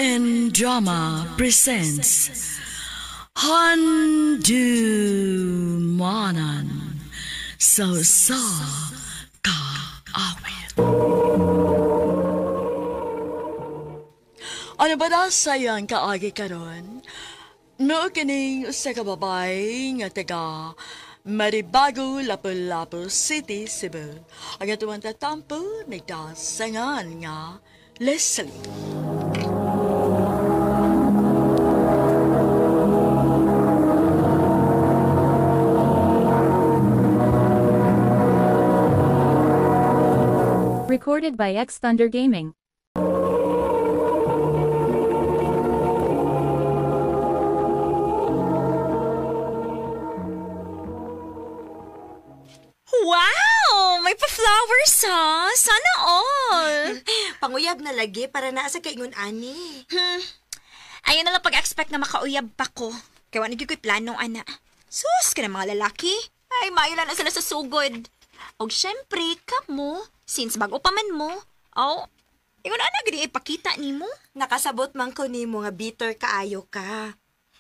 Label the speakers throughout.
Speaker 1: and Drama presents Handumanan sa Kaawit. Ano ba na sayang kaagi karon? No kining sa kababay nga taga Maribago, Lapu-Lapu City, Cebu. Ang atuang tatampo, nagdasangan nga Leslie.
Speaker 2: Recorded by X Thunder Gaming.
Speaker 3: Wow! May pa-flowers ha! Sana all!
Speaker 4: Panguyab na lagi para naa sa kaingon ani.
Speaker 3: Ayaw na lang pag-expect na makauyab pa ko. Kaya wala ko'y planong, ana. Sus, ka na mga lalaki. Ay, mayo lang na sila sa sugod. O syempre, kamo, since bago pa man mo, ingon ana gani ipakita ni mo.
Speaker 4: Nakasabot man ko nimo nga bitter kaayo ka.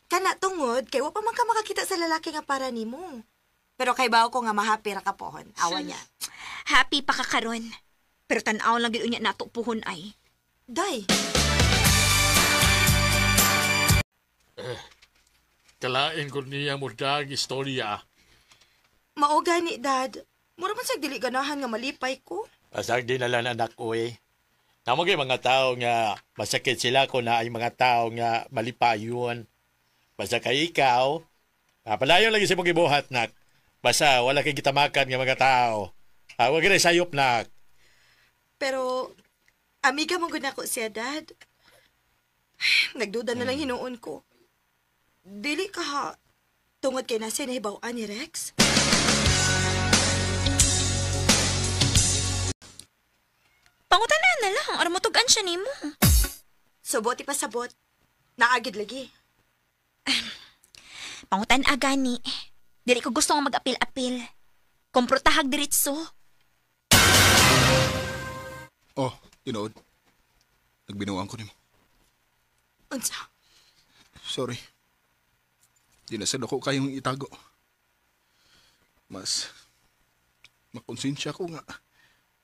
Speaker 4: Kana tungod, kay wa pa man ka makakita sa lalaki nga para nimo. Pero kay bawo ko nga mahapi ra ka pohon. Awa niya.
Speaker 3: Happy pa ka karon. Pero tan-aw lang gid unya nato puhon ay.
Speaker 4: Day.
Speaker 5: Kalain ko niya mo dag istorya.
Speaker 4: Mao gani, Dad. Mura man sa dili ganahan nga malipay ko.
Speaker 5: Asag din na lang anak ko eh. Namagay mga tao nga masakit sila ko na ay mga tao nga malipayon. Basta kay ikaw, palayon lagi sa mong ibuhat, nak. Basta wala kay gitamakan nga mga tao. Huwag ka na sayop, nak.
Speaker 4: Pero, amiga mong guna ko siya, Dad. Nagduda na lang hinuon ko. Dili ka ha. Tungod kay nasa nahibawaan ni Rex.
Speaker 3: Pangutanan na lang. Aram mo tugan siya ni mo.
Speaker 4: Subot ipasabot. Naagid lagi.
Speaker 3: Pangutan agani. Dili ko gusto nga mag-apil-apil. Komprotahag diritso.
Speaker 6: Oh, tinood. Nagbinuang ko nimo.
Speaker 4: Unsa?
Speaker 6: Sorry. Di na sad ako kayong itago. Mas makonsensya ko nga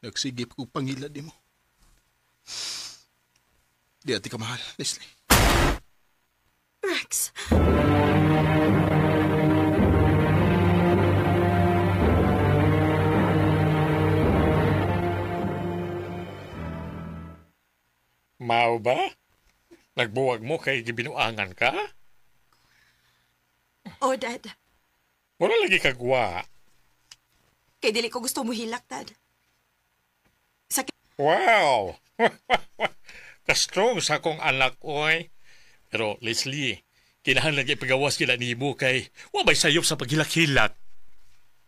Speaker 6: nagsigip ko pangilad nimo. Di ati ka mahal, Leslie.
Speaker 4: Rex.
Speaker 5: Mao ba? Nagbuwag mo kay gibinuangan ka?
Speaker 4: Oh, Dad.
Speaker 5: Wala lagi kagwa.
Speaker 4: Kay dili ko gusto mo hilak, Dad. Sakit.
Speaker 5: Wow! Kastrong sa akong anak, oy. Pero, Leslie, kinahanglan lagi pagawas kila ni mo kay wabay sayop sa paghilak-hilak.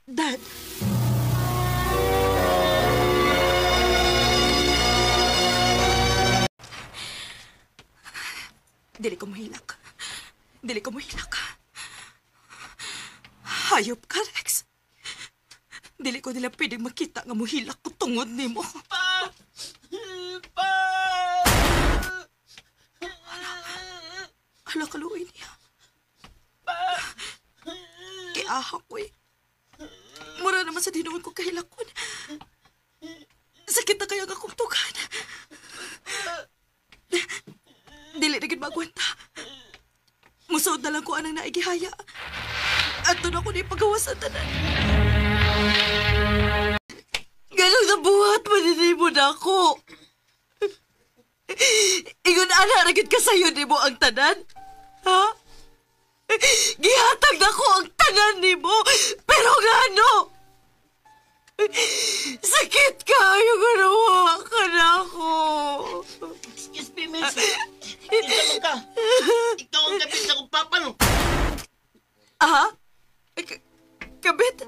Speaker 4: Dad. Dili ko mahilak. Dili ko mahilak. Hayop ka, Rex. Dili ko nila pwedeng makita nga muhilak ko tungod ni mo. Hala kaluoy niya. Kiaha ko eh. Mura naman sa dinuon ko kahilakon. Sakit na kaya nga kong tugan. Dili na gid magwanta. Musod na lang ko anang naigihaya. At doon ako na ipagawasan tanan. Ganong nabuhat maninibo na ako. Ingon ana ragid ka sayo ni mo ang tanan? Ha? Gihatag na ko ang tanan ni mo. Pero ngano? Sakit ka yung ganawa ka na ako.
Speaker 7: Excuse me, miss. Ikaw ka. Ikaw ang kapit sa kong papa, no?
Speaker 4: Ah? Kabit?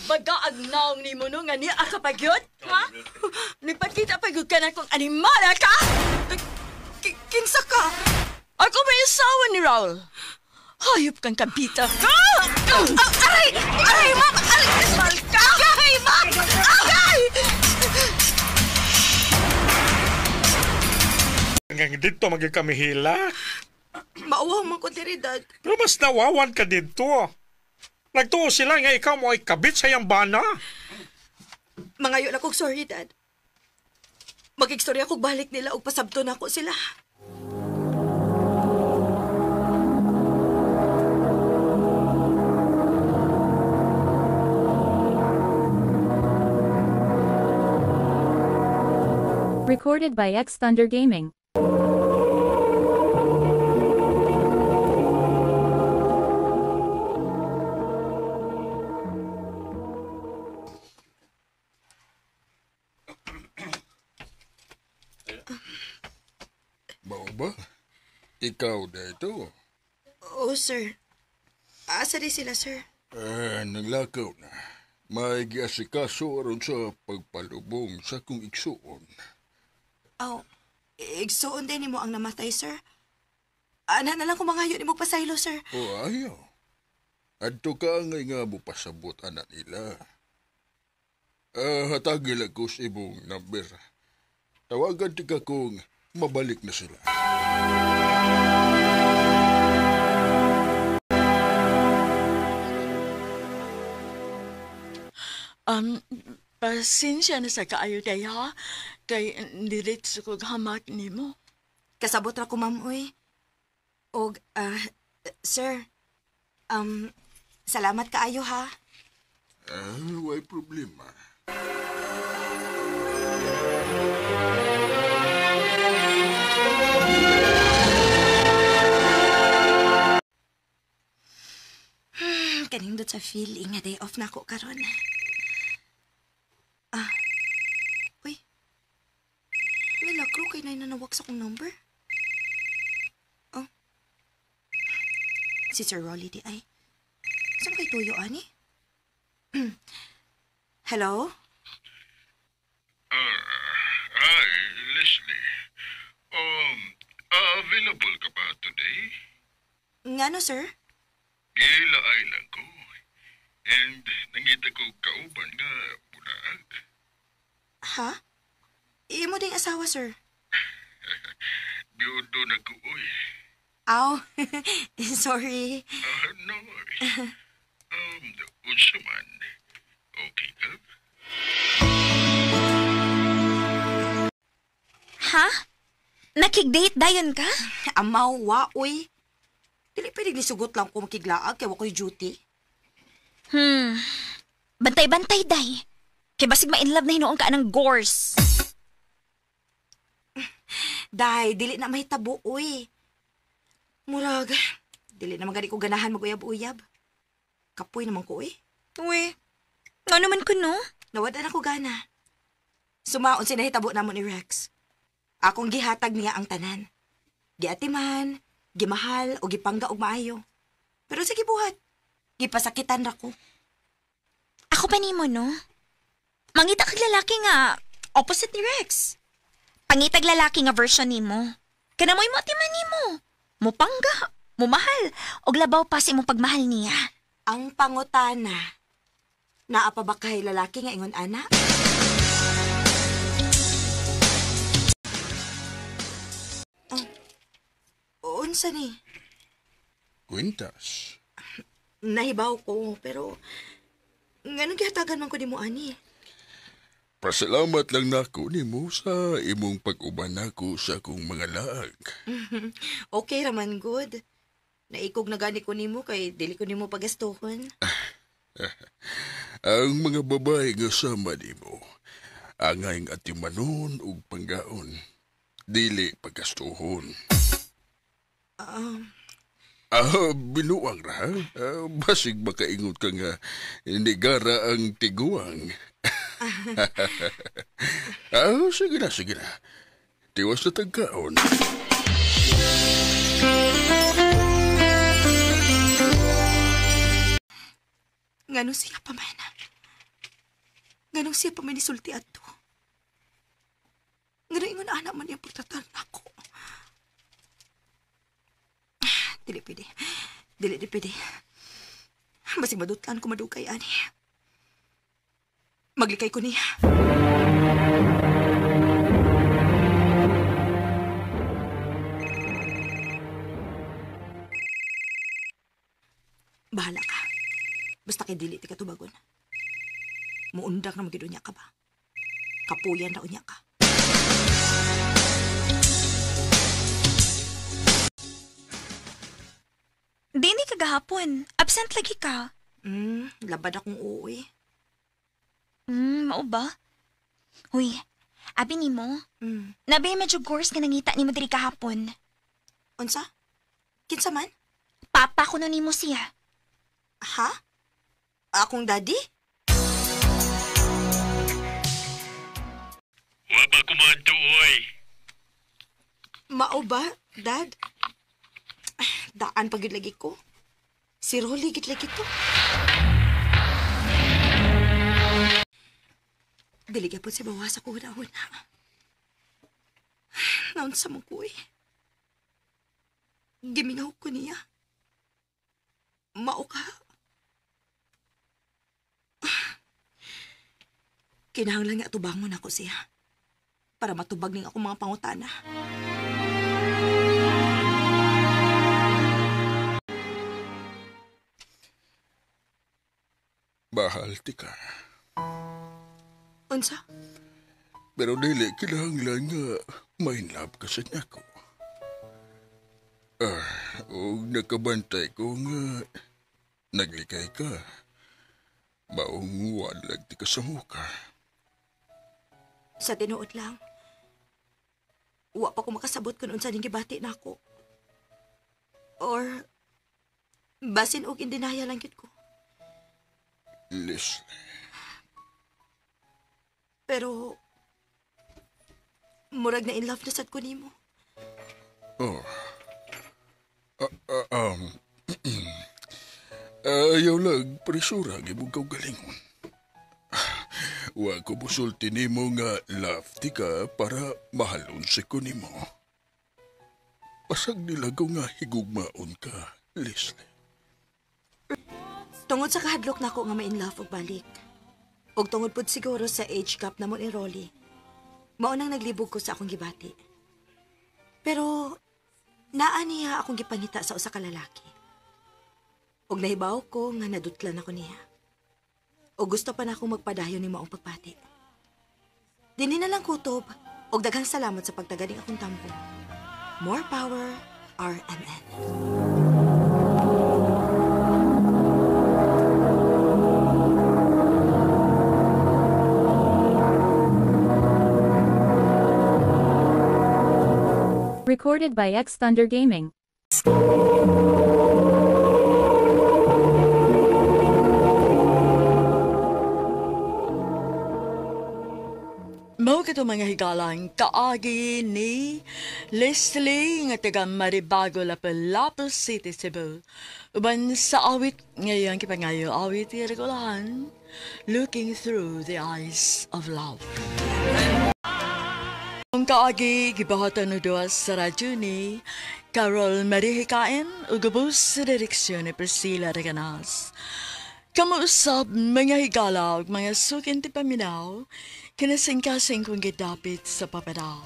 Speaker 1: Bagaag naong ni mo nga ni akapagyot, ha? Nipakita pagyot ka na kung animala ka?
Speaker 4: Kinsa ka?
Speaker 1: Ako may asawa ni Raul. Hayop kang kabita.
Speaker 4: Aray! Aray, ma'am! Aray! Agay, ma'am! Agay!
Speaker 8: nga dito maging kami hila.
Speaker 4: Maawa man ko diri, Dad.
Speaker 8: Pero mas nawawan ka dito. Nagtuo sila nga ikaw mo ay kabit sa iyang bana.
Speaker 4: Mangayo na kong sorry, Dad. Mag-istorya kong balik nila o pasabto na ako sila.
Speaker 2: Recorded by X Thunder Gaming.
Speaker 6: Mao ba? Ikaw na ito.
Speaker 4: Oo, sir. Asa di sila, sir?
Speaker 6: Naglakaw na. May giasikaso aron sa pagpalubong sa kong igsuon.
Speaker 4: Aw, igsuon din mo ang namatay, sir. Ana na lang kung mangayo ni mo pasaylo, sir.
Speaker 6: O ayaw. Adto ka ngay nga mo pasabot anak nila. Hatagil ako sa imong number. Tawagan ti ka kung mabalik na sila.
Speaker 1: Pasensya na sa kaayo day ha. Kay diretso ko hamak ni mo.
Speaker 4: Kasabot ra ko, ma'am, uy. Og, sir, salamat kaayo, ha?
Speaker 6: Way problema.
Speaker 4: Kanindot sa feeling nga day off na ako karon. Uy. Milagro kay nanawag sa kong number. Oh. Si Sir Rolly di ay. Saan kay tuyo, ani? Hello?
Speaker 6: Hi, Leslie. Available ka ba today?
Speaker 4: Ngano, sir?
Speaker 6: Gilaay lang ko. And nangita ko kauban nga bulag.
Speaker 4: Ha? Imo ding asawa, sir?
Speaker 6: Biudo na ko, uy.
Speaker 4: Aw, sorry.
Speaker 6: No. Unsa man. Okay ka?
Speaker 3: Ha? Nakig-date dayon ka?
Speaker 4: Amaw, wa, uy. Dili pwede lisugot lang ko makiglaag kay wa ko'y duty.
Speaker 3: Bantay-bantay, day. Kay basig ma-inlove na hinuon ka ng gors.
Speaker 4: Day, dili na mahitabo, uy. Murag, dili na magani ko ganahan mag-uyab-uyab. Kapoy naman ko, uy.
Speaker 3: Uy, nga naman ko, no?
Speaker 4: Nawad na ko gana. Sumaon sinahitabo namon ni Rex. Akong gihatag niya ang tanan. Giatiman, gimahal o gipangga og maayo. Pero sige buhat. Gipasakitan ra ko.
Speaker 3: Ako pa nimo, no? Mangita kag lalaki nga opposite ni Rex. Pangitag lalaki nga version nimo. Kana mo'y motiman nimo. Mupangga, mumahal, og labaw pa si imong pagmahal niya.
Speaker 4: Ang pangutana, naa pa ba kay lalaki nga ingon ana? Unsa ni?
Speaker 6: Kwintas.
Speaker 4: Nahibaw ko, pero nganong gihatagan man ko nimo ani?
Speaker 6: Pasalamat lang nako nimo sa imong pag-uban nako sa akong mga laag.
Speaker 4: Okay raman good. Naikog na gani ko nimo kay dili ko nimo pagastuhon.
Speaker 6: Ang mga babae nga sama nimo, angay nga atimanon ug panggaon, dili pagastuhon. Binuang ra. Basig makaingot ka nga nigara ang tiguang. Sige na. Tiwas na tagkaon.
Speaker 4: Nganong siya pa man? Nganong siya pa man isulti ato? Nganong ingon anak man niya pagtatan ako? Dili pwede. Basig madutlan ko madugay, ani. Maglikay ko niya. Basta kay dili ti katubagon. Muundak na magido niya ka ba? Kapuyan daw niya ka.
Speaker 3: Di ni kagahapon. Absent lagi ka.
Speaker 4: Labad akong uuwi.
Speaker 3: Mao ba? Huy, abi ni mo. Nabi medyo gores nga nangita ni mo diri kahapon.
Speaker 4: Unsa? Kinsa man?
Speaker 3: Papa ko ni mo siya.
Speaker 4: Ha? Akong daddy?
Speaker 5: Wa ba kumanto, oy?
Speaker 4: Mao ba, Dad? Daan pagid lagi ko. Si Rolly gid lagi to. Dili gyapon si bawas ako una-una. Naon sa mo ko eh. Gimingaw ko niya. Mao ka. Kinahanglan nga tubangon ako siya para matubag ning akong mga pangutana.
Speaker 6: Bahal ti ka.
Speaker 4: Unsa?
Speaker 6: Pero dili kinahanglan nga main love ka sa nako. Og nakabantay ko nga naglikay ka. Baong walag ti ka sa muka.
Speaker 4: Sa tinuod lang. Wa pa ko makasabot kung unsa ning gibati nako. Or basin og indinaya lang gid ko.
Speaker 6: Leslie.
Speaker 4: Pero murag na in love na sad ko nimo.
Speaker 6: Ayaw lang, presura, gibugaw galingon. Wa ko busulti nimo nga love ti ka para mahalon si ko nimo. Pasag nilagaw nga higugmaon ka, Leslie.
Speaker 4: Tungod sa kahadlok nako nga ma-in love og balik. Og tungod pud siguro sa age gap namon ni Rolly. Mao nang naglibog ko sa akong gibati. Pero naa niya akong gipangita sa usa ka lalaki. Og nahibaw ko nga nadutlan ako niya. O gusto pa na akong magpadayon ni maong pagpati. Dini na lang kutob, og daghang salamat sa pagtagaling akong tampo. More power, RMN.
Speaker 2: Recorded by X Thunder Gaming.
Speaker 1: Mao kato mga higalang kaagi ni Leslie nga taga Maribago, Lapu-Lapu City, Cebu. Uban sa awit ngayon kipangayo awit irregulahan, Looking Through the Eyes of Love. Ang kaagi gibahatan no duwas sa radyo ni Carol Marihikain ug gubos sa direksyon ni Priscilla Reganas. Kamuusap mga higala ug mga sukin ti paminaw, kinasingkasing kong gidapit sa papadaw.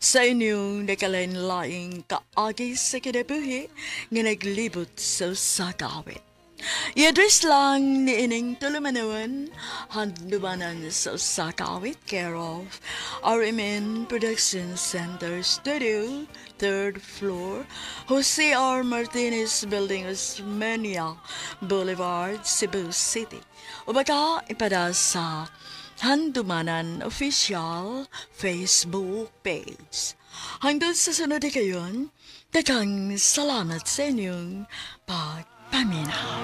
Speaker 1: Sa inyong nakalain-laing kaagi sa kinabuhi nga naglibot sa usakawit. I-address lang ni ining tulumanawan, handumanan sa usakawit, care of RMN Production Center Studio, 3rd floor, Jose R. Martinez Building, Osmeña Boulevard, Cebu City. O baka ipada sa Handumanan Official Facebook page. Hanggang sa sunod kayon, daghang salamat sa inyong pagpaminaw.